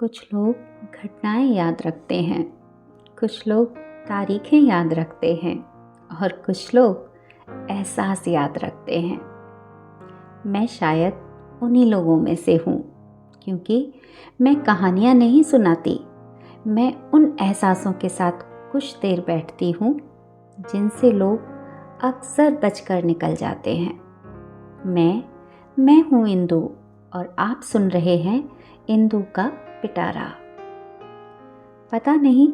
कुछ लोग घटनाएं याद रखते हैं, कुछ लोग तारीखें याद रखते हैं और कुछ लोग एहसास याद रखते हैं। मैं शायद उन्हीं लोगों में से हूँ, क्योंकि मैं कहानियाँ नहीं सुनाती, मैं उन एहसासों के साथ कुछ देर बैठती हूँ जिनसे लोग अक्सर बचकर निकल जाते हैं। मैं हूँ इंदु और आप सुन रहे हैं इंदु का पिटारा। पता नहीं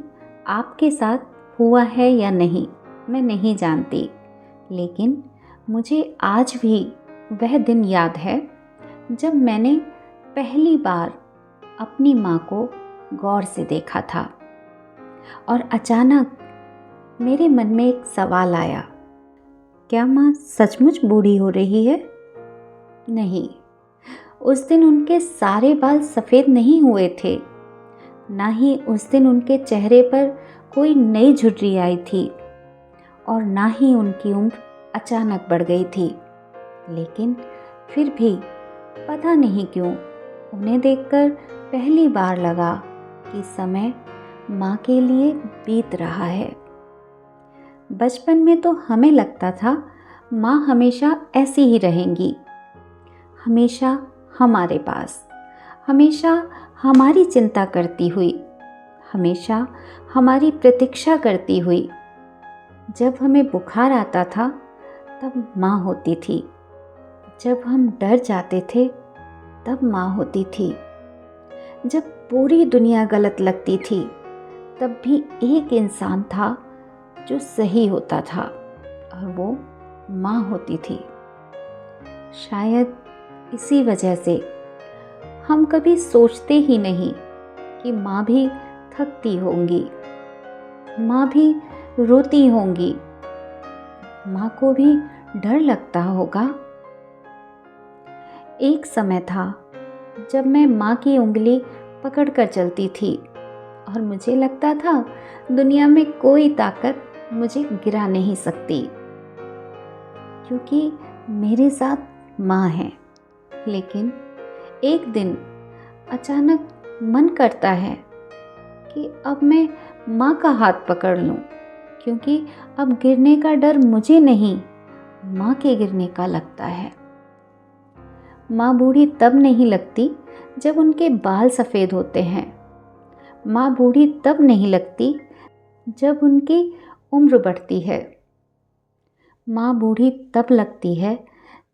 आपके साथ हुआ है या नहीं, मैं नहीं जानती, लेकिन मुझे आज भी वह दिन याद है जब मैंने पहली बार अपनी माँ को गौर से देखा था और अचानक मेरे मन में एक सवाल आया, क्या माँ सचमुच बूढ़ी हो रही है? नहीं, उस दिन उनके सारे बाल सफ़ेद नहीं हुए थे, ना ही उस दिन उनके चेहरे पर कोई नई झुर्री आई थी और ना ही उनकी उम्र अचानक बढ़ गई थी। लेकिन फिर भी पता नहीं क्यों उन्हें देखकर पहली बार लगा कि समय माँ के लिए बीत रहा है। बचपन में तो हमें लगता था माँ हमेशा ऐसी ही रहेंगी, हमेशा हमारे पास, हमेशा हमारी चिंता करती हुई, हमेशा हमारी प्रतीक्षा करती हुई। जब हमें बुखार आता था तब माँ होती थी, जब हम डर जाते थे तब माँ होती थी, जब पूरी दुनिया गलत लगती थी तब भी एक इंसान था जो सही होता था और वो माँ होती थी। शायद इसी वजह से हम कभी सोचते ही नहीं कि माँ भी थकती होंगी, माँ भी रोती होंगी, माँ को भी डर लगता होगा। एक समय था जब मैं माँ की उंगली पकड़कर चलती थी और मुझे लगता था दुनिया में कोई ताकत मुझे गिरा नहीं सकती, क्योंकि मेरे साथ माँ है। लेकिन एक दिन अचानक मन करता है कि अब मैं माँ का हाथ पकड़ लूँ, क्योंकि अब गिरने का डर मुझे नहीं, माँ के गिरने का लगता है। माँ बूढ़ी तब नहीं लगती जब उनके बाल सफ़ेद होते हैं, माँ बूढ़ी तब नहीं लगती जब उनकी उम्र बढ़ती है। माँ बूढ़ी तब लगती है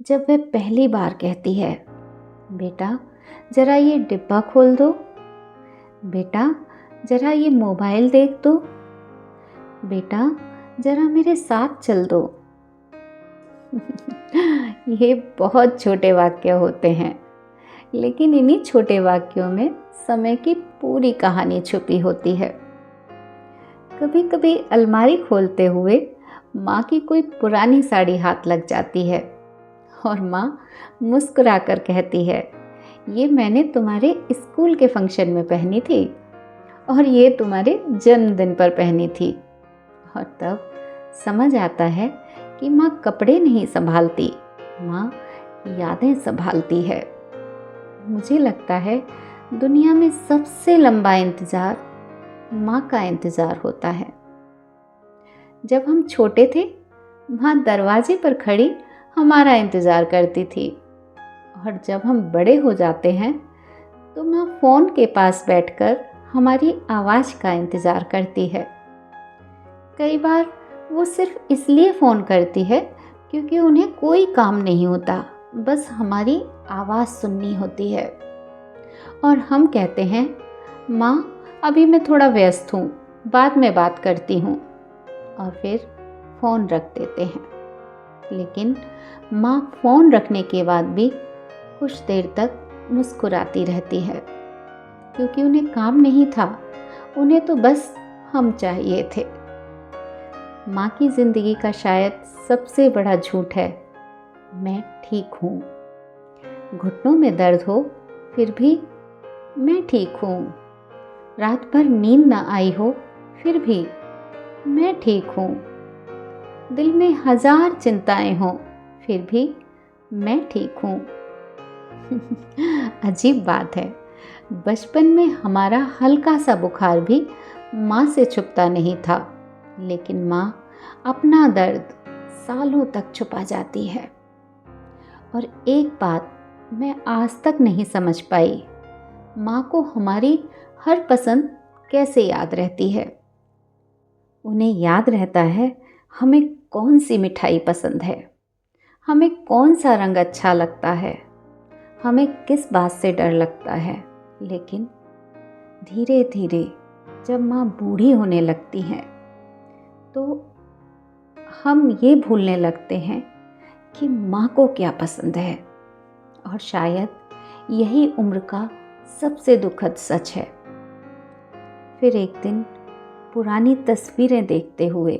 जब वह पहली बार कहती है, बेटा ज़रा ये डिब्बा खोल दो, बेटा ज़रा ये मोबाइल देख दो, बेटा ज़रा मेरे साथ चल दो। ये बहुत छोटे वाक्य होते हैं, लेकिन इन्हीं छोटे वाक्यों में समय की पूरी कहानी छुपी होती है। कभी कभी अलमारी खोलते हुए माँ की कोई पुरानी साड़ी हाथ लग जाती है और माँ मुस्कुराकर कहती है, ये मैंने तुम्हारे स्कूल के फंक्शन में पहनी थी और ये तुम्हारे जन्मदिन पर पहनी थी। और तब समझ आता है कि माँ कपड़े नहीं संभालती, माँ यादें संभालती है। मुझे लगता है दुनिया में सबसे लंबा इंतज़ार माँ का इंतज़ार होता है। जब हम छोटे थे, माँ दरवाजे पर खड़ी हमारा इंतज़ार करती थी, और जब हम बड़े हो जाते हैं तो माँ फ़ोन के पास बैठकर हमारी आवाज़ का इंतज़ार करती है। कई बार वो सिर्फ इसलिए फ़ोन करती है क्योंकि उन्हें कोई काम नहीं होता, बस हमारी आवाज़ सुननी होती है। और हम कहते हैं, माँ अभी मैं थोड़ा व्यस्त हूँ, बाद में बात करती हूँ, और फिर फ़ोन रख देते हैं। लेकिन माँ फ़ोन रखने के बाद भी कुछ देर तक मुस्कुराती रहती है, क्योंकि उन्हें काम नहीं था, उन्हें तो बस हम चाहिए थे। माँ की ज़िंदगी का शायद सबसे बड़ा झूठ है, मैं ठीक हूँ। घुटनों में दर्द हो फिर भी मैं ठीक हूँ, रात भर नींद ना आई हो फिर भी मैं ठीक हूँ, दिल में 1000 चिंताएं हों फिर भी मैं ठीक हूँ। अजीब बात है, बचपन में हमारा हल्का सा बुखार भी माँ से छुपता नहीं था, लेकिन माँ अपना दर्द सालों तक छुपा जाती है। और एक बात मैं आज तक नहीं समझ पाई, माँ को हमारी हर पसंद कैसे याद रहती है। उन्हें याद रहता है हमें कौन सी मिठाई पसंद है, हमें कौन सा रंग अच्छा लगता है, हमें किस बात से डर लगता है। लेकिन धीरे धीरे जब माँ बूढ़ी होने लगती हैं तो हम ये भूलने लगते हैं कि माँ को क्या पसंद है। और शायद यही उम्र का सबसे दुखद सच है। फिर एक दिन पुरानी तस्वीरें देखते हुए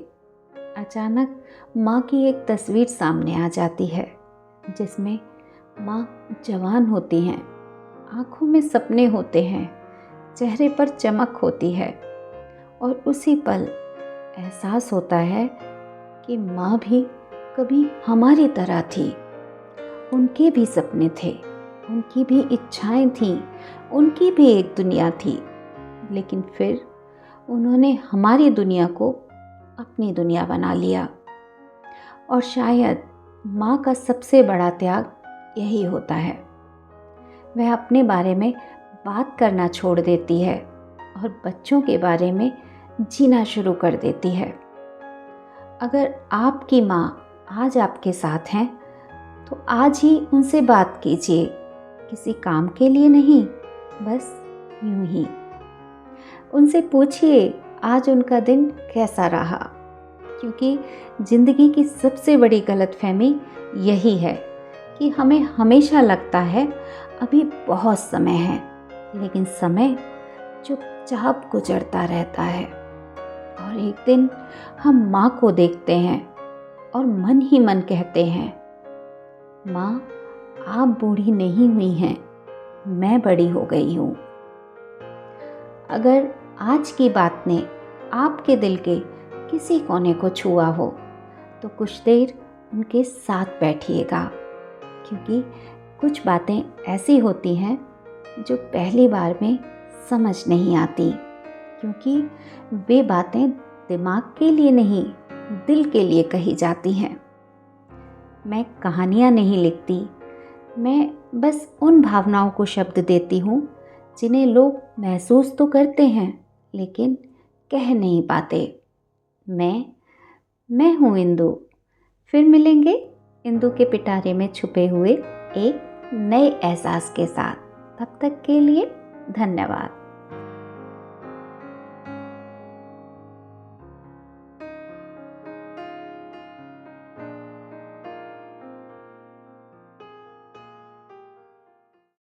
अचानक माँ की एक तस्वीर सामने आ जाती है, जिसमें माँ जवान होती हैं, आँखों में सपने होते हैं, चेहरे पर चमक होती है। और उसी पल एहसास होता है कि माँ भी कभी हमारी तरह थी। उनके भी सपने थे, उनकी भी इच्छाएं थीं, उनकी भी एक दुनिया थी। लेकिन फिर उन्होंने हमारी दुनिया को अपनी दुनिया बना लिया। और शायद माँ का सबसे बड़ा त्याग यही होता है। वह अपने बारे में बात करना छोड़ देती है और बच्चों के बारे में जीना शुरू कर देती है। अगर आपकी माँ आज आपके साथ हैं तो आज ही उनसे बात कीजिए, किसी काम के लिए नहीं, बस यूं ही। उनसे पूछिए आज उनका दिन कैसा रहा, क्योंकि ज़िंदगी की सबसे बड़ी गलतफहमी यही है कि हमें हमेशा लगता है अभी बहुत समय है, लेकिन समय चुपचाप गुजरता रहता है। और एक दिन हम माँ को देखते हैं और मन ही मन कहते हैं, माँ आप बूढ़ी नहीं हुई हैं, मैं बड़ी हो गई हूँ। अगर आज की बात ने आपके दिल के किसी कोने को छुआ हो तो कुछ देर उनके साथ बैठिएगा, क्योंकि कुछ बातें ऐसी होती हैं जो पहली बार में समझ नहीं आती, क्योंकि वे बातें दिमाग के लिए नहीं, दिल के लिए कही जाती हैं। मैं कहानियाँ नहीं लिखती, मैं बस उन भावनाओं को शब्द देती हूँ जिन्हें लोग महसूस तो करते हैं लेकिन कह नहीं पाते। मैं हूँ इंदु। फिर मिलेंगे इंदु के पिटारे में छुपे हुए एक नए एहसास के साथ। तब तक के लिए धन्यवाद।